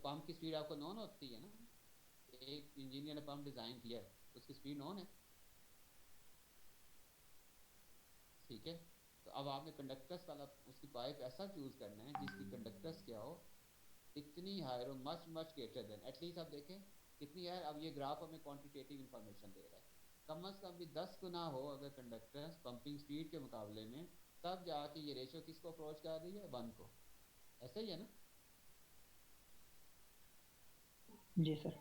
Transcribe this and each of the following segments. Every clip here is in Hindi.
पंप की स्पीड आपको नॉन होती है ना, एक इंजीनियर ने पंप डिजाइन किया है, उसकी स्पीड नॉन है, ठीक है। तो अब आपने कंडक्टर्स वाला उसकी पाइप ऐसा चूज करना है जिसकी कंडक्टर्स क्या हो, इतनी हायर हो, much much greater than, at least आप देखें कितनी हायर। अब ये ग्राफ हमें क्वांटिटेटिव इंफॉर्मेशन दे रहा है, कम अज कम भी 10 गुना हो अगर कंडक्टर्स पंपिंग स्पीड के मुकाबले में, तब जाके ये रेशियो किसको अप्रोच कर रही है, 1 को। ऐसा ही है ना? जी सर।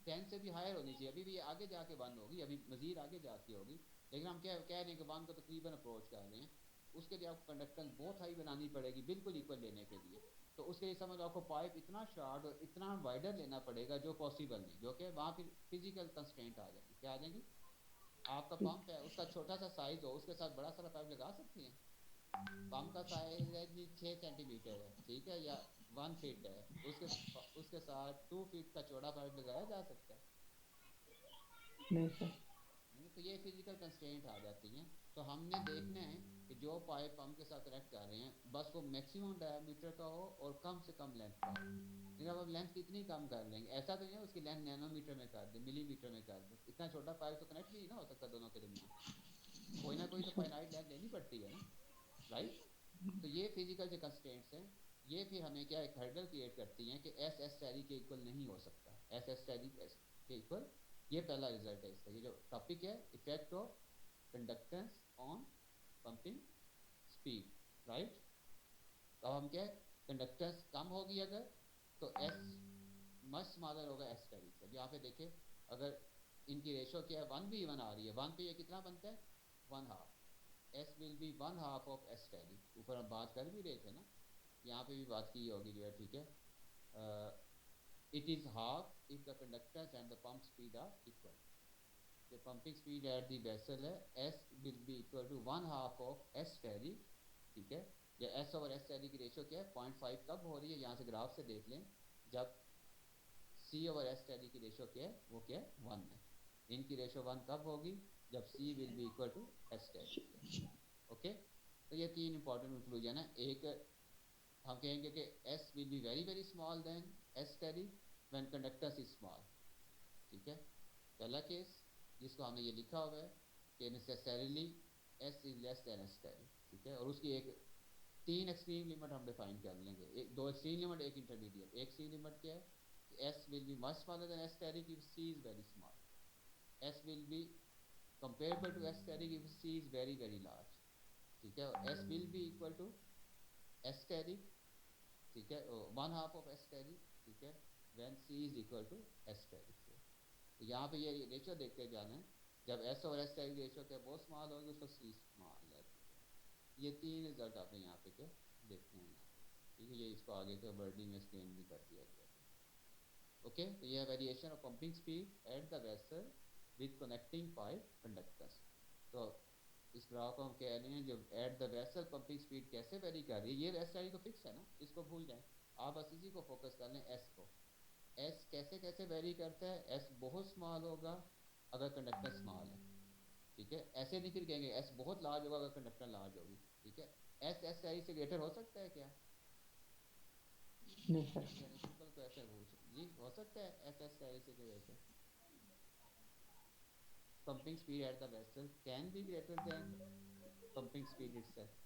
10 से भी हायर होनी चाहिए, अभी भी ये आगे जाके 1 होगी, अभी मजीद आगे जाके होगी, लेकिन हम क्या कह रहे हैं कि 1 को तकरीबन अप्रोच कर रहे हैं। उसके लिए आपको कंडक्टेंस बहुत हाई बनानी पड़ेगी बिल्कुल इक्वल लेने के लिए। तो उसके लिए समझ आपको पाइप इतना शॉर्ट और इतना वाइडर लेना पड़ेगा जो पॉसिबल नहीं, जो कि वहाँ फिर फिजिकल कंस्ट्रेंट आ जाएंगी। क्या आ जाएंगी? आपका पंप है, उसका छोटा सा साइज हो, उसके साथ बड़ा सारा पाइप लगा सकते हैं? पंप का साइज है जी 6 सेंटीमीटर है, ठीक है, या 1 फीट है, उसके उसके साथ 2 फीट का चौड़ा पाइप लगाया जा सकता है? नहीं सर। नहीं, तो ये फिजिकल कंस्ट्रेंट आ जाती हैं। तो हमने देखना है कि जो पाइप पंप के साथ कनेक्ट कर रहे हैं बस वो मैक्सिमम डायमीटर का हो और कम से कम लेंथ का हो। लेकिन अब हम लेंथ कितनी कम कर लेंगे, ऐसा तो नहीं है उसकी लेंथ नैनोमीटर में कर दे, मिलीमीटर में कर दे, इतना छोटा पाइप तो कनेक्ट नहीं ना हो सकता दोनों के दरमियान, कोई ना कोई तो सर। फाइनाइट लेंथ लेनी पड़ती है ना, राइट? तो ये फिजिकल जो कंस्ट्रेंट्स हैं, ये फिर हमें क्या एक हर्डल क्रिएट करती हैं कि एस एस टैली के इक्वल नहीं हो सकता, एस एस टैली के इक्वल। ये पहला रिजल्ट है इसका, ये जो टॉपिक है, effect of conductance on pumping speed, right? तो अब हम क्या, कंडक्टेंस कम होगी अगर, तो एस मच स्मॉलर होगा एस टैली से। यहाँ पे देखें, अगर इनकी रेशो क्या है, 1:1 आ रही है, 1 पे ये कितना बनता है, 1/2। S will B 1/2 of S tally, ऊपर हम बात कर भी रहे थे ना, यहाँ पे भी बात की होगी जो है, ठीक है। It is half if the conductance and the pump speed are equal. जो pumping speed at the vessel है, S will be equal to 1/2 of S tally, ठीक है। या एस ओवर एस टैली की रेशियो क्या है, 0.5 कब हो रही है, यहाँ से ग्राफ से देख लें, जब सी ओवर एस टैली की रेशियो क्या है, वो क्या है, 1 है। इनकी रेशियो 1 कब होगी, जब C will be equal to S tally के। ओके, तो ये 3 इंपॉर्टेंट कंक्लूजन है। एक, हम कहेंगे कि S will be very very small than S carry when conductance is small, ठीक है, पहला केस जिसको हमने ये लिखा हुआ है कि necessarily S is less than S carry, ठीक है। और उसकी एक 3 एक्सट्रीम लिमिट हम डिफाइन कर लेंगे, एक 2 एक्सट्रीम लिमिट, एक इंटरमीडिएट। एक एक्सट्रीम लिमिट क्या है कि S will be much smaller than S carry if C is very small, S will be comparable to S carry if C is very very large, ठीक है। और S will be equal to S carry, ठीक है, 1/2 ऑफ एस कैरी, ठीक है, when C is equal to S carry से। तो यहाँ पे ये रेशियो देखते जाना है, जब एस और एस कैरी रेशियो क्या बहुत स्मॉल होगी, उसको सी स्मॉल लेते हैं। ये 3 रिजल्ट आपने यहाँ पे क्या देखते हैं यहाँ पे, ठीक है। ये इसको आगे के वर्डिंग में एक्सप्लेन भी कर दिया गया है। ओके, तो ये variation of pumping speed at the vessel with connecting pipe conductors. तो इस ग्राफ को हम कह रहे हैं जो at the vessel pumping speed कैसे वेरी कर रही है, ये एस आई तो फिक्स है ना, इसको भूल जाएं, आप बस इसी को फोकस कर लें, एस को। एस कैसे कैसे वेरी करता है, एस बहुत स्मॉल होगा अगर कंडक्टर स्मॉल है, ठीक है। ऐसे नहीं फिर कहेंगे एस बहुत लार्ज होगा अगर कंडक्टर लार्ज होगी, ठीक है। एस एस आई से ग्रेटर हो सकता है क्या? नहीं सर। यानी सिंपल क्वेश्चन पूछ जी, हो सकता है एस एस आई से greater? pumping speed at the vessel can be greater than pumping speed itself।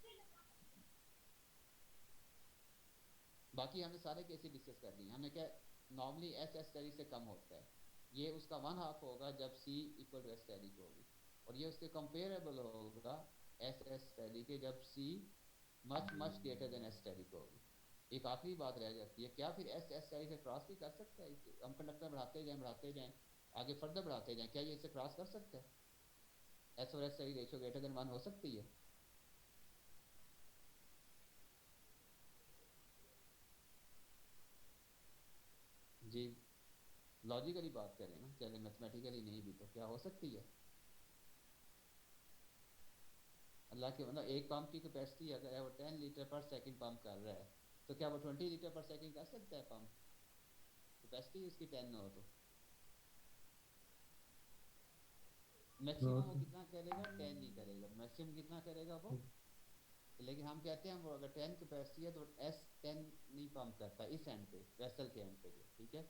बाकी हमने सारे केसेस डिस्कस कर लिए, हमने क्या, नॉर्मली एस एस टैली से कम होता है, ये उसका 1/2 होगा जब सी इक्वल टू एस टैली को होगी, और ये उसके कंपेरेबल होगा एस एस टैली के जब see much much greater than S tally को होगी। एक आखिरी बात रह जाती है, क्या फिर एस एस टैली से क्रॉस भी कर सकता है? हम कंडक्टर बढ़ाते जाएं आगे फर्दर बढ़ाते जाएं, क्या ये इसे क्रॉस कर सकता है? एस और S tally ratio greater than 1 हो सकती है? जी, लॉजिकली बात करें ना, चले मैथमेटिकली नहीं भी, तो क्या हो सकती है? अल्लाह के मतलब एक पंप की कैपेसिटी अगर है वो 10 लीटर पर सेकंड पंप कर रहा है, तो क्या वो 20 लीटर पर सेकंड कर सकता है पंप? कैपेसिटी उसकी 10 हो तो मैक्सिमम वो कितना करेगा, 10 ही करेगा, मैक्सिमम कितना करेगा वो, लेकिन हम कहते हैं वो अगर 10 कैपेसिटी है तो S10 नहीं पंप करता इस एंड पे, वेसल के एंड पे जो, ठीक है।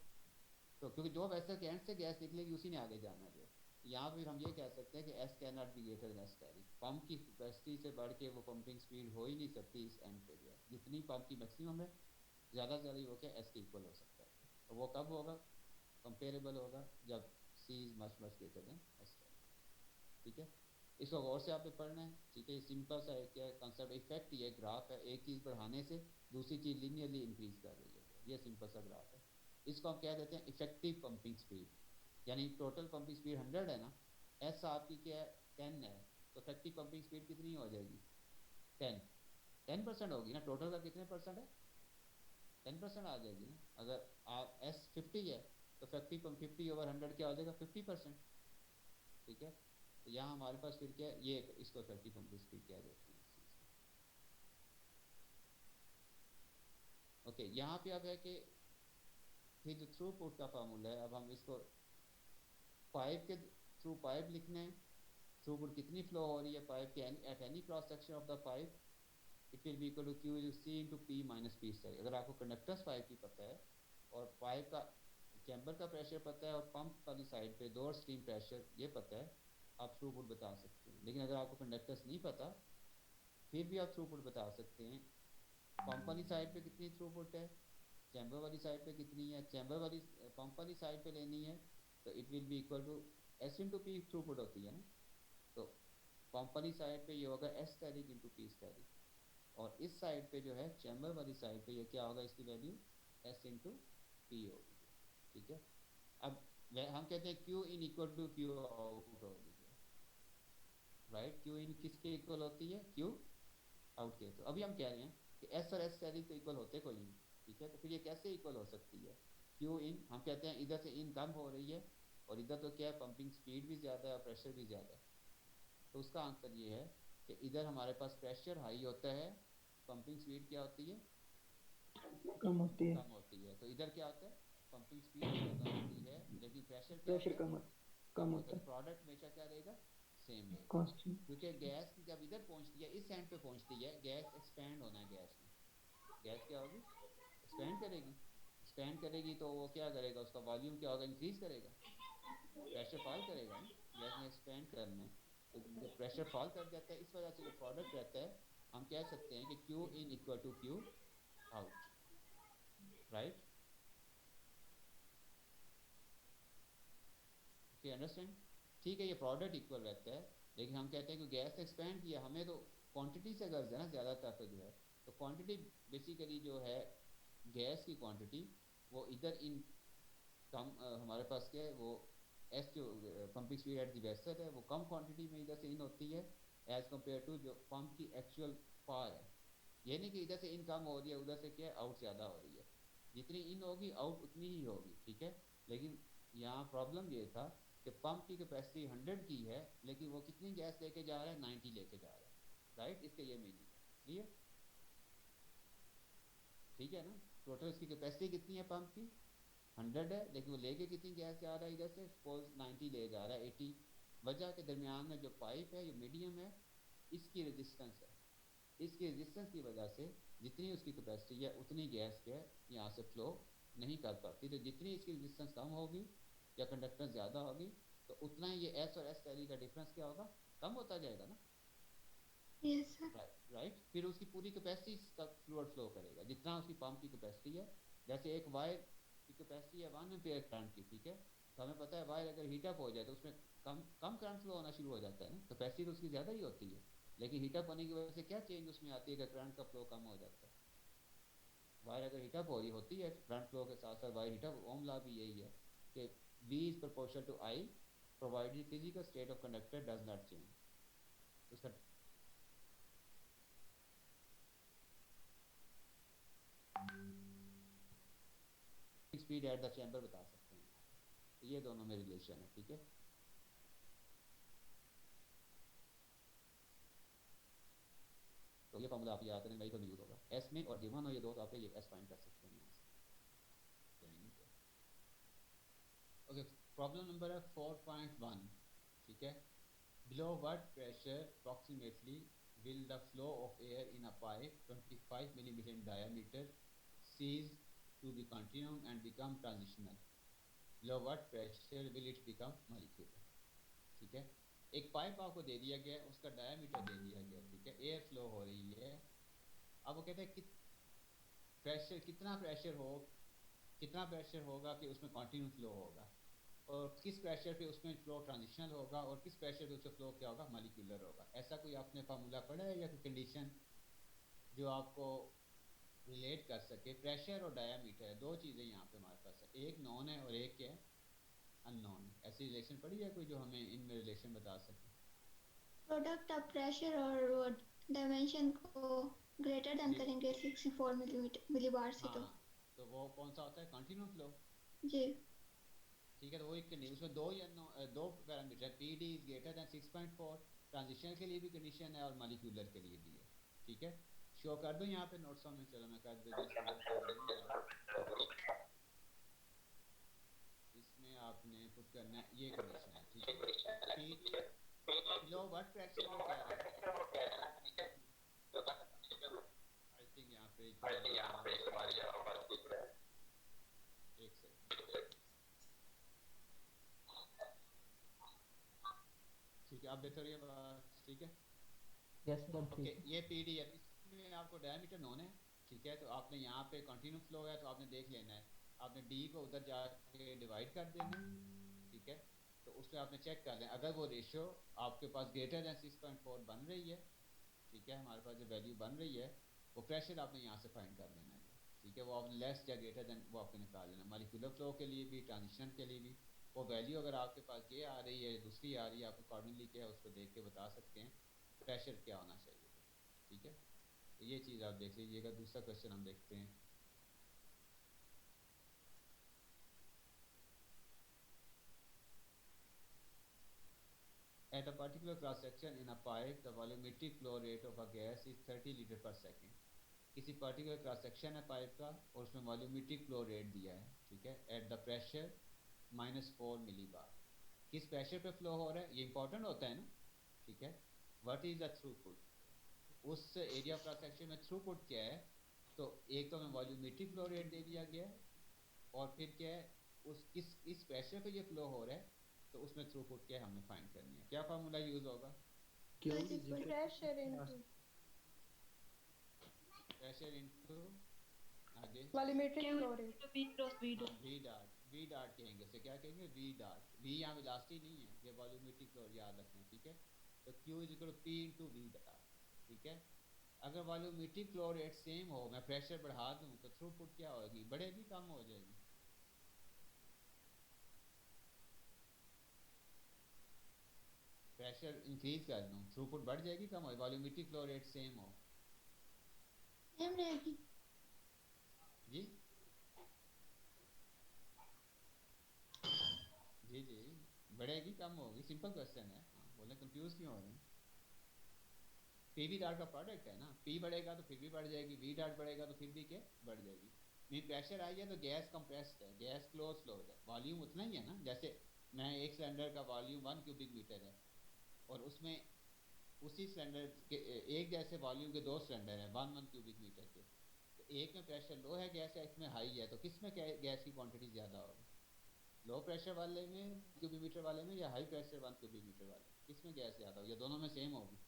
तो क्योंकि जो वेसल के एंड से गैस निकलेगी उसी ने आगे जाना जो, यहाँ पे हम ये कह सकते हैं कि S can not be greater than S carry. Pump की कैपेसिटी से बढ़ के वो पंपिंग स्पीड हो ही नहीं सकती इस एंड पे जो है, जितनी पंप की मैक्सिमम है ज़्यादा से ज़्यादा वो क्या S के इक्वल हो सकता है। और वो कब होगा, कंपेरेबल होगा जब C is much much greater than S carry, ठीक है। इसको गौर से आपने पढ़ना है, ठीक है। सिंपल सा एक क्या कंसेप्ट, इफेक्ट ये ग्राफ है, एक चीज़ बढ़ाने से दूसरी चीज़ लीनियरली इंक्रीज कर रही है, ये सिंपल सा ग्राफ है। इसको हम क्या कहते हैं, इफेक्टिव पंपिंग स्पीड। यानी टोटल पंपिंग स्पीड 100 है ना, एस आपकी क्या है 10 है, तो इफेक्टिव पंपिंग स्पीड कितनी हो जाएगी 10, 10% होगी ना। टोटल का कितने परसेंट है, 10% आ जाएगी ना। अगर आप एस 50 है तो इफेक्टिव 50/100 क्या हो जाएगा 50%, ठीक है। तो यहाँ हमारे पास फिर क्या है, ये इसको इफेक्टिव पंपिंग स्पीड कह देते हैं इस चीज़ को। ओके, यहाँ पे अब है कि फिर जो थ्रूपुट का फार्मूला है, अब हम इसको पाइप के थ्रू पाइप लिखना है। थ्रूपुट कितनी फ्लो हो रही है पाइप के at any cross section of the pipe, it will be equal to Q C into P minus P star. अगर आपको कंडक्टर्स पाइप की पता है और पाइप का चैम्बर का प्रेशर पता है और पंप वाली साइड पे डोर स्ट्रीम प्रेशर ये पता है, आप थ्रूपुट बता सकते हैं। लेकिन अगर आपको कंडक्टर्स नहीं पता फिर भी आप थ्रूपुट बता सकते हैं। पंप वाली साइड पे कितनी थ्रूपुट है, चैम्बर वाली साइड पे कितनी है, चैम्बर वाली पंप वाली साइड पे लेनी है तो it will be equal to S into P throughput होती है ना। तो पंप वाली साइड पे ये होगा S static into P static, और इस साइड पे जो है चैम्बर वाली साइड पे ये क्या होगा, इसकी वैल्यू एस इंटू पी होगी, ठीक है। अब हम कहते हैं Q in equal to Q out होगी, राइट। क्यू इन किसके इक्वल होती है, क्यू आउट के। तो अभी हम कह रहे हैं कि एस और एस स्टैटिक तो इक्वल होते कोई नहीं, ठीक है। तो फिर ये कैसे इक्वल हो सकती है, क्यू इन हम कहते हैं इधर से इन कम हो रही है और इधर तो क्या है पंपिंग स्पीड भी ज़्यादा है और प्रेशर भी ज़्यादा है। तो उसका आंसर ये है कि इधर हमारे पास प्रेशर हाई होता है, पंपिंग स्पीड क्या होती है कम होती है। कम होती है। तो इधर क्या होता है, पंपिंग स्पीड ज़्यादा होती है लेकिन प्रेशर क्या प्रेशर होता है कम कम होता होता है। तो है। प्रोडक्ट हमेशा क्या रहेगा, सेम रहेगा। कांस्टेंट। क्योंकि गैस जब इधर पहुंचती है इस एंड पे पहुंचती है, गैस एक्सपैंड होना है, गैस ने, गैस क्या होगी एक्सपैंड करेगी। एक्सपैंड करेगी तो वो क्या करेगा, उसका वॉल्यूम क्या होगा इंक्रीज करेगा, प्रेशर फॉल करेगा ना, गैस ने एक्सपैंड करना है। तो जब प्रेशर फॉल कर जाता है इस वजह से जो प्रोडक्ट रहता है हम कह सकते हैं कि Q in equal to Q out, right. Okay understand, ठीक है। ये प्रोडक्ट इक्वल रहता है लेकिन हम कहते हैं कि गैस एक्सपैंड किया, हमें तो क्वांटिटी से गर्ज है ना ज़्यादातर तो जो है, तो क्वांटिटी बेसिकली जो है गैस की क्वांटिटी वो इधर इन कम हमारे पास क्या है वो एस जो pumping speed at the vessel है वो कम क्वांटिटी में इधर से इन होती है एज कम्पेयर टू जो पंप की एक्चुअल पावर है। ये नहीं कि इधर से इन कम हो रही है उधर से क्या आउट ज़्यादा हो रही है, जितनी इन होगी आउट उतनी ही होगी, ठीक है। लेकिन यहाँ प्रॉब्लम ये था कि पंप की कैपेसिटी 100 की है लेकिन वो कितनी गैस लेके जा रहा है 90 लेके जा रहा है, राइट। इसका ये मीनिंग है, क्लियर, ठीक है ना। टोटल इसकी कैपेसिटी कितनी है पंप की 100 है लेकिन वो लेके कितनी गैस जा रहा है इधर से, सपोज 90 ले जा रहा है 80। वजह के दरमियान में जो पाइप है जो मीडियम है इसकी रेजिस्टेंस है, इसकी रेजिस्टेंस की वजह से जितनी उसकी कैपेसिटी है उतनी गैस के यहाँ से फ्लो नहीं कर पाती। तो जितनी इसकी रेजिस्टेंस कम होगी या कंडक्टेंस ज़्यादा होगी तो उतना ही ये एस और एस कैरी का डिफरेंस क्या होगा, कम होता जाएगा ना, यस सर। राइट। फिर उसकी पूरी कैपेसिटी तक फ्लूइड फ्लो करेगा जितना उसकी पंप की कैपेसिटी है। जैसे एक वायर की कैपेसिटी है 1 एम्पीयर करंट की, ठीक है। तो हमें पता है वायर अगर हीटअप हो जाए तो उसमें कम कम करंट फ्लो होना शुरू हो जाता है ना, कैपेसिटी तो उसकी ज़्यादा ही होती है। लेकिन हीटअप होने की वजह से क्या चेंज उसमें आती है कि करंट का फ्लो कम हो जाता है। वायर अगर हीटअप हो रही होती है करंट फ्लो के साथ साथ वायर हीटअप, ओम लॉ भी यही है कि V is proportional to I provided physical state of conductor does not change. उसका स्पीड एट द चैम्बर बता सकते हैं यहाँ पे। तो ये दोनों में रिलेशन है, ठीक है। तो ये फॉर्मूला आप याद करें वही तो यूज होगा एस में, और गिवन हो ये दो तो आप ये एस फाइंड कर सकते हैं यहाँ से। ओके, प्रॉब्लम नंबर है 4.1, ठीक है। Below what pressure approximately will the flow of air in a pipe 25 millimeter in diameter cease to be continuum and become transitional? Below what pressure will it become molecular? ठीक है, एक पाइप आपको दे दिया गया है, उसका डायमीटर दे दिया गया, ठीक है, एयर फ्लो हो रही है। अब वो कहते हैं कि प्रेशर कितना प्रेशर होगा कि उसमें कंटिन्यू फ्लो होगा, और किस प्रेशर पे उसमें फ्लो ट्रांजिशनल होगा, और किस प्रेशर पे उसमें फ्लो क्या होगा, मॉलिक्यूलर होगा। ऐसा कोई आपने फार्मूला पढ़ा है या कोई कंडीशन जो आपको रिलेट कर सके? प्रेशर और डायामीटर दो चीज़ें यहाँ पे हमारे पास है, एक नॉन है और एक क्या है, अननोन है। ऐसी रिलेशन पढ़ी है कोई जो हमें इनमें रिलेशन बता सके? प्रोडक्ट ऑफ प्रेशर और डायमेंशन को ग्रेटर देन जी करेंगे 64 मिलीबार से। हाँ, तो वो कौन सा होता है, कंटिन्यू फ्लो। जी ठीक है, तो वो एक कंडीशन, उसमें दो या दो पैरामीटर है, P D is greater than 6.4, transition के लिए भी कंडीशन है और मॉलिक्यूलर के लिए भी है। ठीक है, शो कर दूं यहाँ पे नोट्स में? चलो मैं कर देता हूँ। इसमें आपने पुट करना है ये कंडीशन है, ठीक है, पी लो व्हाट फ्रैक्शन वो कह रहा है। आई थिंक यहाँ पे एक सेकंड, ठीक है, आप देखते रहिए बात, ठीक है। यस सर ओके, ठीक है। ये पीडी है, इसमें आपको डायमीटर नोन है, ठीक है, तो आपने यहाँ पे कंटिन्यू फ्लो है, तो आपने देख लेना है, आपने डी को उधर जाके डिवाइड कर देना है, ठीक है। तो उसमें आपने चेक कर लें, अगर वो रेशियो आपके पास ग्रेटर दैन 6.4 बन रही है, ठीक है, हमारे पास जो वैल्यू बन रही है, वो प्रेशर आपने यहाँ से फाइंड कर लेना है, ठीक है। वो आपने लेस या ग्रेटर दैन वो आपने निकाल लेना, मॉलिक्यूलर फ्लो के लिए भी, ट्रांजिशन के लिए भी। वो वैल्यू अगर आपके पास ये आ रही है, दूसरी आ रही है, आप अकॉर्डिंगली क्या है उसको देख के बता सकते हैं प्रेशर क्या होना चाहिए, ठीक है। तो ये चीज़ आप देख लीजिएगा। दूसरा क्वेश्चन हम देखते हैं। At a particular cross section in a pipe, the volumetric flow rate of a gas is 30 litre पर सेकेंड। किसी पर्टिकुलर क्रॉस सेक्शन है पाइप का और उसमें वॉल्यूमेट्रिक फ्लो रेट दिया है, ठीक है, एट द प्रेशर -4 मिली बार। किस प्रेशर पे फ्लो हो रहा है, ये इंपॉर्टेंट होता है ना, ठीक है। व्हाट इज द थ्रूपुट, उस एरिया क्रॉस सेक्शन में थ्रूपुट क्या है? तो एक तो हमें वॉल्यूमेट्रिक फ्लो रेट दे दिया गया है, और फिर क्या है, उस किस प्रेशर पे ये फ्लो हो रहा है, तो उसमें थ्रूपुट क्या है हमें फाइंड करनी है। क्या फार्मूला यूज होगा? क्यों is equal pressure into pressure into आगे volumetric flow rate v cross v हाँ, डॉट। वी डाट कहेंगे, उसे क्या कहेंगे, वी डाट। वी यहाँ वेलोसिटी नहीं है, ये वॉल्यूमेट्रिक फ्लो याद रखना, ठीक है। तो Q is equal to P into V dot, ठीक है। अगर वॉल्यूमेट्रिक फ्लो रेट सेम हो, मैं प्रेशर बढ़ा दूं तो थ्रूपुट क्या होगी, बढ़ेगी कम हो जाएगी? प्रेशर इंक्रीज कर दूं, थ्रूपुट बढ़ जाएगी कम हो? वॉल्यूमेट्रिक फ्लो रेट सेम हो सेम रहेगी। जी जी जी, बढ़ेगी कम होगी, सिंपल क्वेश्चन है। हाँ, बोले कंफ्यूज क्यों हो रहे हैं? पी वी डाट का प्रोडक्ट है ना, पी बढ़ेगा तो फिर भी बढ़ जाएगी, वी डाट बढ़ेगा तो फिर भी क्या बढ़ जाएगी। मीन प्रेशर आई है तो गैस कंप्रेस्ड है, गैस क्लोज है, वॉल्यूम उतना ही है ना। जैसे मैं एक सिलेंडर का वॉल्यूम 1 क्यूबिक मीटर है, और उसमें उसी सिलेंडर के एक जैसे वॉल्यूम के दो सिलेंडर हैं 1 क्यूबिक मीटर के, तो एक में प्रेशर लो है गैस है, इसमें हाई है, तो किस में गैस की क्वांटिटी ज़्यादा होगी? लो प्रेशर वाले में क्यूबिक मीटर वाले में, या हाई प्रेशर 1 क्यूबिक मीटर वाले में, किस में गैस ज़्यादा होगी, या दोनों में सेम होगी?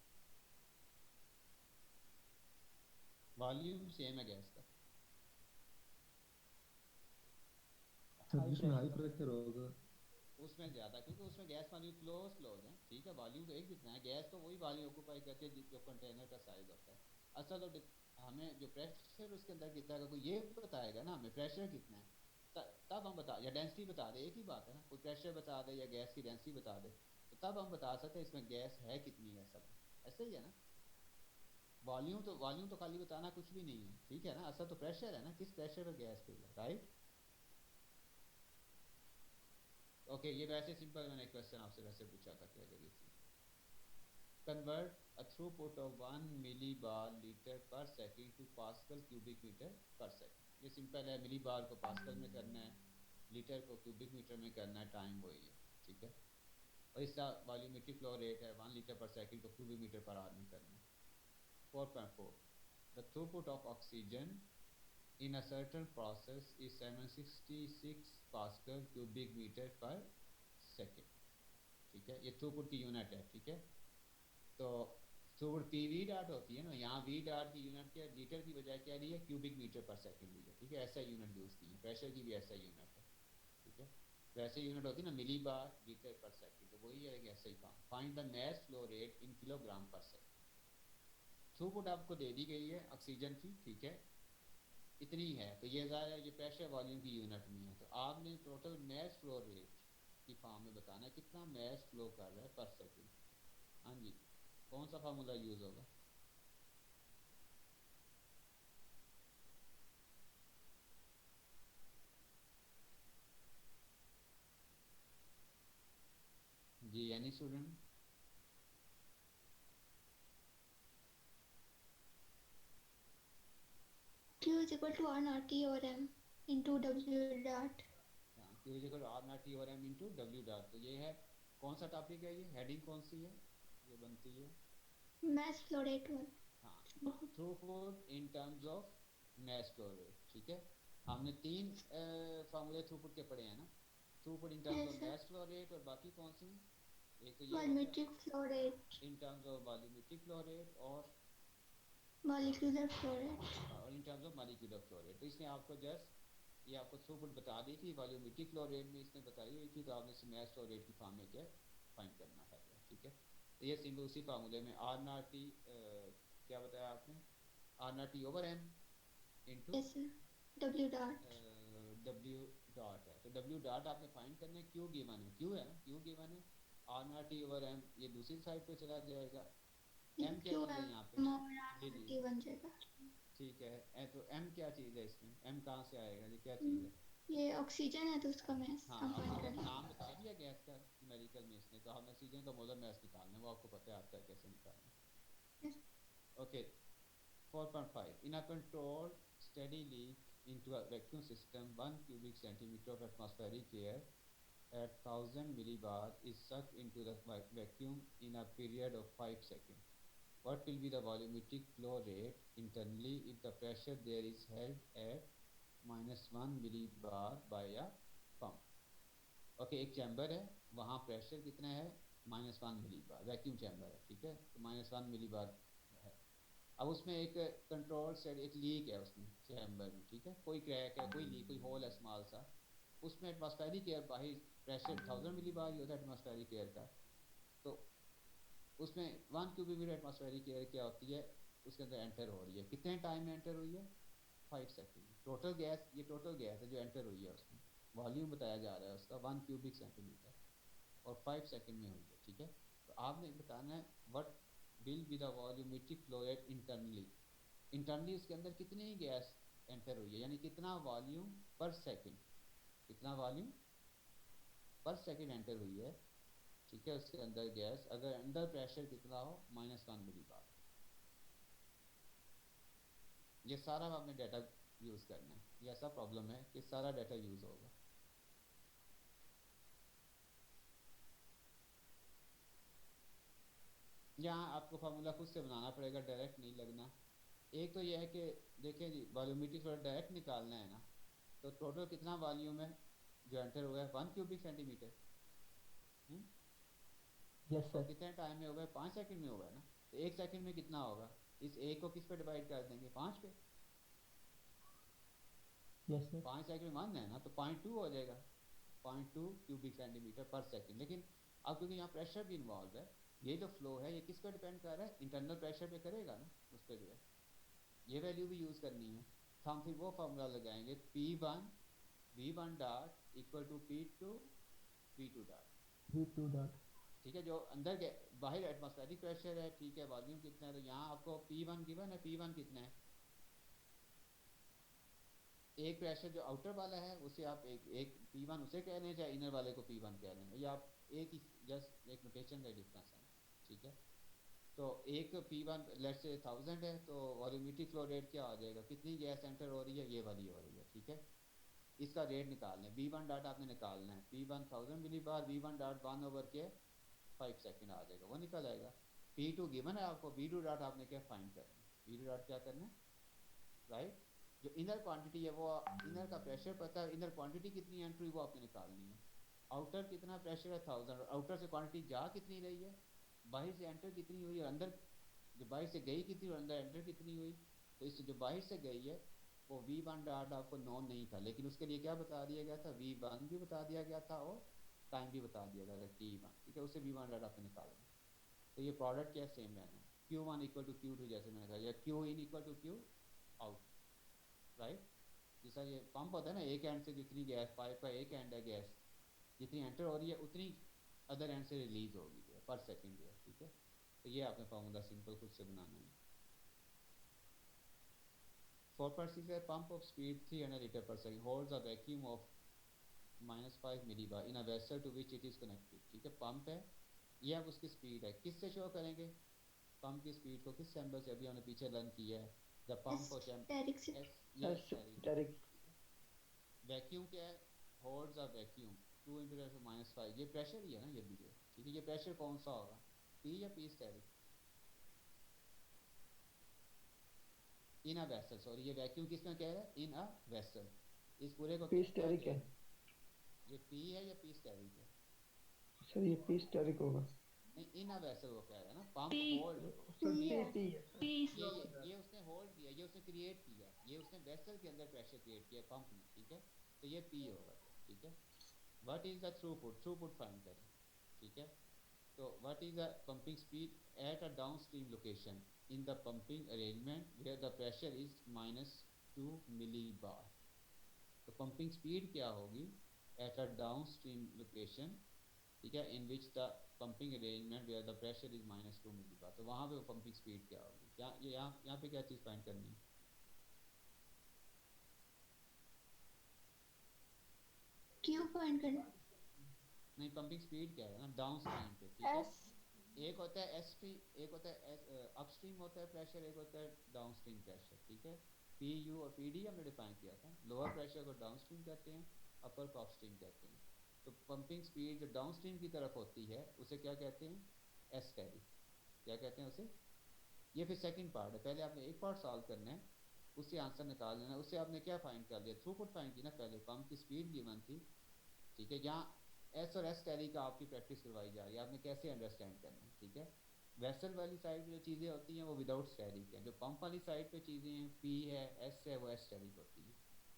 वॉल्यूम सेम है गैस का। सर जिसमें हाई प्रेशर होगा उसमें ज़्यादा, क्योंकि उसमें गैस वॉल्यूम क्लोज है, ठीक है। वॉल्यूम तो एक जितना है, गैस तो वही वॉल्यूम ऑक्यूपाई करती है जो कंटेनर का साइज होता है। असल तो हमें जो प्रेशर उसके अंदर कितना है, कोई ये बताएगा ना हमें प्रेशर कितना है, तब हम बता, या डेंसिटी बता दे, एक ही बात है ना, कोई प्रेशर बता दे या गैस की डेंसिटी बता दे, तो तब हम बता सकते हैं इसमें गैस है कितनी है। असल ऐसे ही है ना, वॉल्यूम तो खाली बताना कुछ भी नहीं है, ठीक है ना। असल तो प्रेशर है ना, किस प्रेशर पर गैस हुई है, राइट। ओके, ये वैसे सिंपल मैंने क्वेश्चन आपसे वैसे पूछा था क्या करिए थी। Convert a throughput of 1 millibar litre per second to pascal cubic metre per second. ये सिंपल है, मिली बार को पास्कल में करना है, लीटर को क्यूबिक मीटर में करना है, टाइम वही है, ठीक है। और इसका वॉल्यूमेट्रिक फ्लो रेट है 1 लीटर पर सेकंड को क्यूबिक मीटर पर आवर में करना है। 4.4. The throughput of oxygen in a certain process is 766 Pascal cubic meter per second. ठीक है, ये थ्रूपुट की यूनिट है. ठीक है, तो थ्रूपुट पी वी डॉट होती है ना, यहाँ वी डॉट की यूनिट क्या, लीटर की बजाय क्या ली है, क्यूबिक मीटर पर सेकंड ली है. ठीक है, ऐसा यूनिट यूज़ की है. प्रेशर की भी ऐसा यूनिट है. ठीक है, वैसे यूनिट होती है ना मिली बार लीटर पर सेकंड, तो वही है ऐसा ही काम. Find the mass flow rate in kilogram पर सेकंड. थ्रूपुट आपको दे दी गई है ऑक्सीजन की. ठीक है, इतनी है, तो ये ज़ाहिर है ये प्रेशर वॉल्यूम की यूनिट में है. तो आपने टोटल मास फ्लो रेट की फॉर्म में बताना है कितना मास फ्लो कर रहा है पर सेकंड. हाँ जी, कौन सा फार्मूला यूज़ होगा? जी, any student? Q is equal to R naught T over M into W dot. Q is equal R naught T और एम इंटू डब्ल्यू डॉट. तो ये है कौन सा टॉपिक है, ये हेडिंग कौन सी है जो बनती है? Mass flow rate one. हाँ, throughput in terms of mass flow rate. ठीक है, हमने तीन फार्मूले थ्रूपुट के पढ़े हैं ना. Throughput in terms Yes, of sir. Mass flow rate, और बाकी कौन सी? एक तो ये हो गया Volumetric flow rate, in terms of volumetric flow rate, और molecular flow rate. In terms of molecular flow rate. तो इसने आपको जस्ट ये आपको थ्रूपुट बता दी थी, वॉल्यूमेट्रिक फ्लो रेट में इसने बताई हुई थी, तो आपने इसे मास फ्लो रेट की फॉर्म में क्या फाइंड करना है. ठीक है, तो ये सिंपल उसी फार्मूले में आर नॉट टी क्या बताया आपने, R naught T over M into Yes, sir. W dot. W dot है. तो डब्ल्यू डॉट आपने फाइंड करना है. क्यू गिवन है, क्यू है ना, क्यू गिवन है. R naught T over M ये दूसरी साइड पे चला जाएगा. एम क्या Q चीज़ है M यहाँ पे? और R जी naught जी, T बन जाएगा. ठीक है. तो एम क्या चीज़ है इसमें, एम कहाँ से आएगा, ये क्या चीज़ है? ये ऑक्सीजन है तो उसका mass हाँ, हम find अब करेंगे. नाम बता दिया गैस का न्यूमेरिकल में इसने, तो हम ऑक्सीजन का मोलर मास निकालना है, वो आपको पता है आता है कैसे निकालना है. Yes. Okay, 4.5. In a controlled steady leak into a vacuum system, 1 cubic centimeter of atmospheric air at 1000 millibar is sucked into the vacuum in a period of 5 seconds. What will be the volumetric flow rate internally if the pressure there is held at -1 millibar by a pump? Okay, एक चैम्बर है, वहाँ प्रेशर कितना है, -1 मिलीबार. वैक्यूम चैम्बर है. ठीक है, तो -1 मिलीबार है. अब उसमें एक कंट्रोल सेट, एक लीक है उसमें चैम्बर में. ठीक है, कोई क्रैक है, कोई लीक, कोई होल है स्मॉल सा. उसमें एटमॉस्फेरिक एयर बाहर प्रेशर 1000 मिलीबार ही होता है एटमॉस्फेरिक एयर का. तो उसमें 1 क्यूबिक मीटर एटमॉस्फेरिक एयर क्या होती है, उसके अंदर एंटर हो रही है. कितने टाइम में एंटर हुई है? 5 सेकेंड. टोटल गैस, ये टोटल गैस है जो एंटर हुई है उसमें. वॉल्यूम बताया जा रहा है उसका 1 क्यूबिक सेंटीमीटर, और 5 सेकेंड में हुई है. ठीक है, तो आपने बताना है what will be the volumetric flow rate internally. Internally उसके अंदर कितनी गैस एंटर हुई है, यानी कितना वॉल्यूम पर सेकेंड, कितना वॉल्यूम पर सेकेंड एंटर हुई है. ठीक है, उसके अंदर गैस, अगर अंदर प्रेशर कितना हो, -1 मिलीबार. ये सारा आपने डाटा यूज़ करना है. ये ऐसा प्रॉब्लम है कि सारा डाटा यूज़ होगा. यहाँ आपको फार्मूला खुद से बनाना पड़ेगा, डायरेक्ट नहीं लगना. एक तो यह है कि देखिए जी, वॉल्यूमेट्रिक फ्लो डायरेक्ट निकालना है ना, तो टोटल कितना वॉल्यूम है जो एंटर हुआ है, 1 क्यूबिक सेंटीमीटर. यस तो सर. कितने टाइम में होगा, 5 सेकंड में होगा ना. तो 1 सेकंड में कितना होगा, इस एक को किस पे डिवाइड कर देंगे, 5 पे. Yes sir. 5 सेकंड में 1 है ना, तो 0.2 हो जाएगा, 0.2 क्यूबिक सेंटीमीटर पर सेकंड. लेकिन अब क्योंकि यहाँ प्रेशर भी इन्वॉल्व है, ये जो फ्लो है ये किस पे डिपेंड कर रहा है, इंटरनल प्रेशर पे करेगा ना, उस पर जो है ये वैल्यू भी यूज़ करनी है. तो हम फिर वो फार्मूला लगाएंगे, P1 V1 dot equal to P2 V2 dot. V2 dot. ठीक है, जो अंदर के बाहर एटमॉस्फेरिक प्रेशर है. ठीक है, वॉल्यूम कितना है, तो यहाँ आपको P1 गिवन है. P1 कितना है, एक प्रेशर जो आउटर वाला है उसे आप एक P1 उसे कह रहे हैं, चाहे इनर वाले को P1 कह रहे हैं, ये आप एक ही जस्ट एक नोटेशन का डिफरेंस है. ठीक है, तो एक P1 लेट्स से 1000 है, तो वॉल्यूमेट्रिक फ्लो रेट क्या हो जाएगा, कितनी गैस एंटर हो रही है, ये वाली हो रही है. ठीक है, इसका रेट निकालना है. V1 डॉट आपने निकालना है, P1 1000 millibar, V1 dot 1 over के 5 सेकेंड आ जाएगा, वो निकल आएगा. P2 गिवन है आपको, V2 डॉट आपने क्या फाइंड करना है. V डॉट क्या करना है, राइट। जो इनर क्वांटिटी है वो इनर का प्रेशर पता है, इनर क्वांटिटी कितनी एंट्री वो आपने निकालनी है। आउटर कितना प्रेशर है 1000, और आउटर से क्वांटिटी जा कितनी रही है, बाहर से एंटर कितनी हुई और अंदर जो बाहर से गई कितनी और अंदर एंटर कितनी हुई। तो इससे जो बाहर से गई है वो V1 डॉट आपको नॉन नहीं था, लेकिन उसके लिए क्या बता दिया गया था, V1 भी बता दिया गया था और टाइम भी बता दिया गया था T1, ठीक है। उससे V1 डॉट आपने निकालना। तो ये प्रोडक्ट क्या सेम रहना है, Q1 इक्वल टू Q2 जैसे मैंने कहा, या Q in equal to Q out, right. जैसा ये पंप होता है ना, एक एंड से जितनी गैस, पाइप का एक एंड है, गैस जितनी एंटर हो रही है उतनी अदर एंड से रिलीज होगी पर सेकंड जो है, ठीक है। तो ये आपने फार्मूला सिंपल खुद से बनाना है। For procedure pump of speed 300 liter per second holds a vacuum of -5 millibar in a vessel to which it is connected, ठीक है। पंप है, ये अब उसकी स्पीड है, किससे शो करेंगे पंप की स्पीड को, किस सिंबल से, अभी हमने पीछे लर्न किया है द पंप और Steric से डायरेक्ट वैक्यूम क्या है, होल्ड्स अ वैक्यूम 2 × 10⁻⁵, ये प्रेशर ही है ना ये भी, ठीक है। ये प्रेशर कौन सा होगा, P या P steric, in a vessel, sorry ये वैक्यूम किसमें कह रहा है, इन अ वेसल। इस पूरे को P क्या स्टेरिक है ये P है या P स्टेरिक है, सर, ये P स्टेरिक होगा। नहीं इन अ वेसल वो कह रहा है ना, pump P hold, sir P है P है P ये उसने होल्ड किया, ये उसने क्रिएट किया, ये उसने वेसल के अंदर प्रेशर क्रिएट किया पंप में, ठीक है। तो ये P होगा, ठीक है। What is the throughput, throughput find करें, ठीक है। तो what is the pumping speed at a downstream location in the pumping arrangement where the pressure is -2 millibar। तो पंपिंग स्पीड क्या होगी एट अ डाउनस्ट्रीम लोकेशन, ठीक है, in which the pumping arrangement where the pressure is -2 millibar। तो वहाँ पे वो पंपिंग स्पीड क्या होगी, क्या ये यहाँ पे क्या चीज़ फाइंड करनी है, Q फाइंड करना नहीं पंपिंग स्पीड क्या है ना डाउनस्ट्रीम पे, ठीक है। S एक होता है एस स्ट्रीम, एक होता है अपस्ट्रीम होता है प्रेशर, एक होता है डाउनस्ट्रीम प्रेशर, ठीक है। पी यू और पी डी हमने डिफाइन किया था, लोअर प्रेशर को डाउनस्ट्रीम कहते हैं, अपर को अपस्ट्रीम कहते हैं। तो पंपिंग स्पीड जो डाउनस्ट्रीम की तरफ होती है उसे क्या कहते हैं, एस टैरी, क्या कहते हैं उसे। ये फिर सेकंड पार्ट है, पहले आपने एक पार्ट सॉल्व करना है, उससे आंसर निकाल लेना। उससे आपने क्या फाइंड कर लिया, थ्रूपुट फाइंड की ना, पहले पंप की स्पीड गिवन थी, ठीक है। यहाँ एस और एस टैली का आपकी प्रैक्टिस करवाई जा रही है, आपने कैसे अंडरस्टैंड करना है, ठीक है। वेसल वाली साइड पे जो चीज़ें होती हैं वो विदाउट स्टैरिक है, जो पंप वाली साइड पे चीज़ें हैं पी है एस है वो एस स्टैरिक होती है।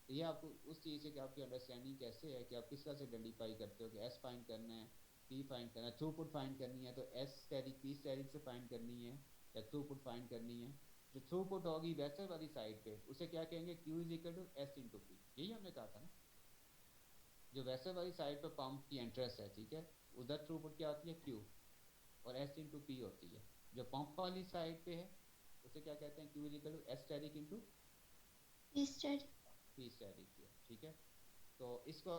तो ये आपको उस चीज़ से कि आपकी अंडरस्टैंडिंग कैसे है कि आप किस तरह से आइडेंटिफाई करते हो कि एस फाइंड करना है, पी फाइंड करना है, थ्रूपुट फाइंड करनी है तो एस स्टैरिक पी स्टैरिक से फाइंड करनी है या थ्रूपुट फाइंड करनी है। जो थ्रूपुट होगी वेसल वाली साइड पे उसे क्या कहेंगे, Q is equal to S into P, यही हमने कहा था ना। जो वेसल वाली साइड पे पंप की इंटरेस्ट है, ठीक है, उधर थ्रूपुट क्या होती है Q और S इंटू पी होती है। जो पंप वाली साइड पे है उसे क्या कहते हैं, Q is equal to S steric into P steric P steric, ठीक है। तो इसको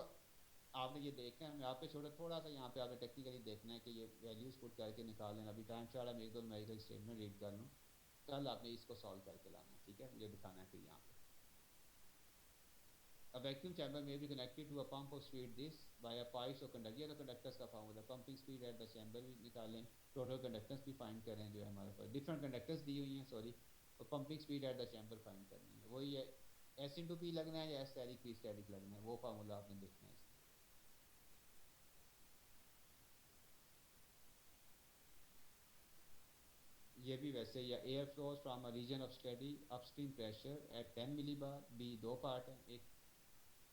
आपने ये देखना है, मैं आप पे थोड़ा सा यहाँ पे आपने टेक्निकली देखना है कि ये वैल्यूज पुट करके निकाल लेना। अभी टाइम चाह रहा है मैं एक दो न्यूमेरिकल स्टेटमेंट रीड कर लूँ, कल आपने इसको सॉल्व करके लाना है, ठीक है। मुझे दिखाना है फिर यहाँ पे A vacuum chamber may be connected to a pump of speed this by a pipes or conductor, ये तो कंडक्टर्स का formula, pumping speed at the chamber भी निकालें, टोटल कंडक्टेंस भी फाइंड करें जो है हमारे पास, डिफरेंट कंडक्टर्स दी हुई हैं सॉरी, और pumping speed at the chamber find करनी है। वही है एस इंटू पी लगना है या एस स्टैरिक पी स्टैरिक लगना है, वो फार्मूला आपने देखना है इसका। ये भी वैसे ही है, air flows from a region of steady upstream pressure at 10 millibar, बी दो पार्ट है, एक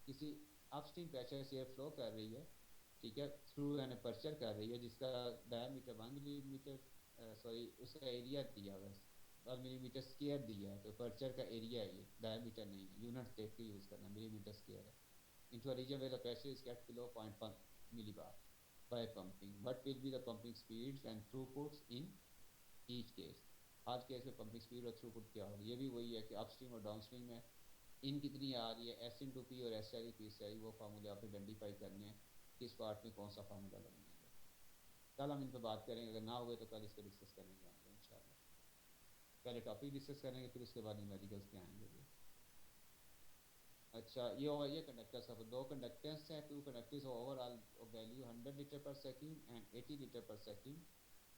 किसी अपस्ट्रीम प्रेशर से एयर फ्लो कर रही है, ठीक है, थ्रू एन अपर्चर कर रही है जिसका डायमीटर 1 मिलीमीटर, सॉरी उसका एरिया दिया हुआ है 1 मिलीमीटर स्क्वायर दिया है, तो अपर्चर का एरिया है, ये डायमीटर नहीं है, यूनिट देख के यूज़ करना, मिलीमीटर स्क्वायर है। Into a region where the pressure is kept below 0.1 millibar by pumping, what will be the pumping speeds and throughputs in each case। Her case में पंपिंग स्पीड और थ्रूपुट क्या होगी, ये भी वही है कि अपस्ट्रीम और डाउनस्ट्रीम में इन कितनी आ रही है, एस इंटू पी और एस स्टैरिक पी स्टैरिक, वो फार्मूले आप आइडेंटिफाई करने हैं किस पार्ट में कौन सा फार्मूला लगना है। कल हम इन पर बात करेंगे, अगर ना हुए तो कल इसको डिस्कस करेंगे हम लोग इंशाल्लाह। पहले टॉपिक डिस्कस करेंगे फिर उसके बाद न्यूमेरिकल्स पे आएंगे भी। अच्छा ये होगा ये कंडक्टर्स का, दो कंडक्टेंस हैं, two conductors overall value 100 litre पर सेकेंड एंड 80 लीटर पर सेकेंड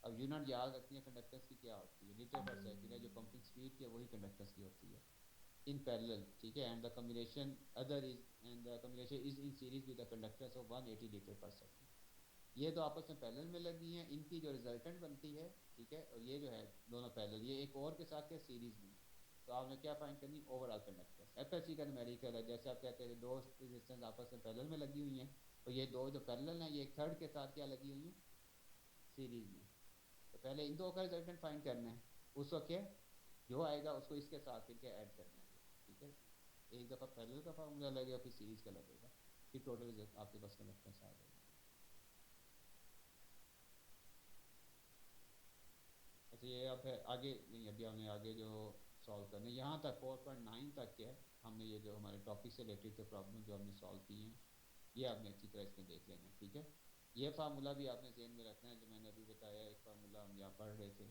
अब यूनिट याद रखनी है कंडक्टेंस की क्या होती है, लीटर पर सेकंड है, जो पंपिंग स्पीड की है वही कंडक्टेंस की होती है इन पैरेलल, ठीक है। And the combination other is and the combination is in series with the conductance of 180 litre per second. ये तो आपस में पैरेलल में लगी हैं, इनकी जो रिजल्टेंट बनती है, ठीक है, और ये जो है दोनों पैरेलल, ये एक और के साथ क्या सीरीज में, तो आपने क्या फाइंड करनी, ओवरऑल कंडक्टेंस। एफएससी का न्यूमेरिकल है, जैसे आप कहते हैं दो रेजिस्टेंस आपस में पैरेलल में लगी हुई हैं, और ये दो जो पैरेलल हैं ये एक थर्ड के साथ क्या लगी हुई हैं, सीरीज में। तो पहले इन दो का रिजल्टेंट फाइंड करना है, उस वक्त क्या जो आएगा उसको इसके साथ फिर क्या ऐड करना है, ठीक है। एक दफ़ा पैरेलल का फार्मूला लगेगा, फिर सीरीज का लगेगा, फिर टोटल रिजल्ट आपके पास कंडक्टेंस आ जाएगा। अच्छा ये अब है आगे नहीं, अभी हमने आगे जो सॉल्व करने यहाँ तक 4.9 तक क्या है, हमने ये जो हमारे टॉपिक से रिलेटेड थे प्रॉब्लम जो हमने सॉल्व की हैं ये आपने अच्छी तरह इसमें देख लेना है, ठीक है। ये फार्मूला भी आपने ज़हन में रखना है जो मैंने अभी बताया, एक फार्मूला हम यहाँ पढ़ रहे थे,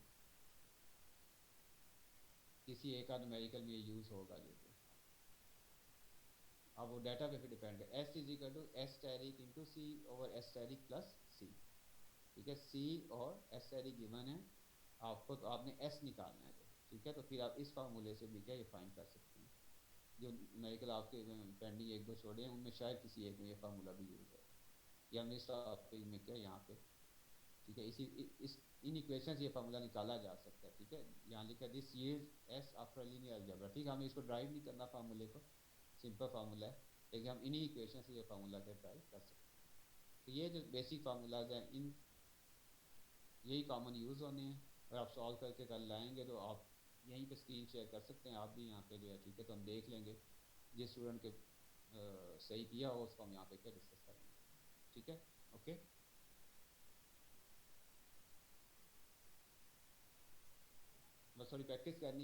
किसी एक न्यूमेरिकल में ये यूज़ होगा ये जो, अब वो डाटा पे फिर डिपेंड है। S is equal to S टैरिक इंटू सी ओवर एस टैरिक प्लस सी, ठीक है। सी और एस टैरिक गिवन है आपको, तो आपने एस निकालना है, ठीक है। तो फिर आप इस फार्मूले से भी क्या ये फाइंड कर सकते हैं, जो न्यूमेरिकल आपके पेंडिंग एक दो छोड़े हैं उनमें शायद किसी एक में ये फार्मूला भी यूज़ होगा, या हमने इस टॉपिक में क्या यहाँ पे, ठीक है, इस इन इक्वेशन से ये फार्मूला निकाला जा सकता है, ठीक है। यहाँ लिखा this yield S after linear algebra, ठीक है। हमने इसको ड्राइव नहीं करना फार्मूले को, सिंपल फार्मूला है, लेकिन हम इन्हीं इक्वेशन से ये फार्मूला के ड्राइव कर सकते हैं। तो ये जो बेसिक फार्मूलाज हैं इन यही कॉमन यूज़ होने हैं, और आप सॉल्व करके कल लाएंगे तो आप यहीं पे स्क्रीन शेयर कर सकते हैं, आप भी यहाँ पे जो है, ठीक है। तो हम देख लेंगे जिस स्टूडेंट के सही किया हो उसको हम यहाँ पे क्या डिस्कस करेंगे, ठीक है, ओके। बस थोड़ी प्रैक्टिस करनी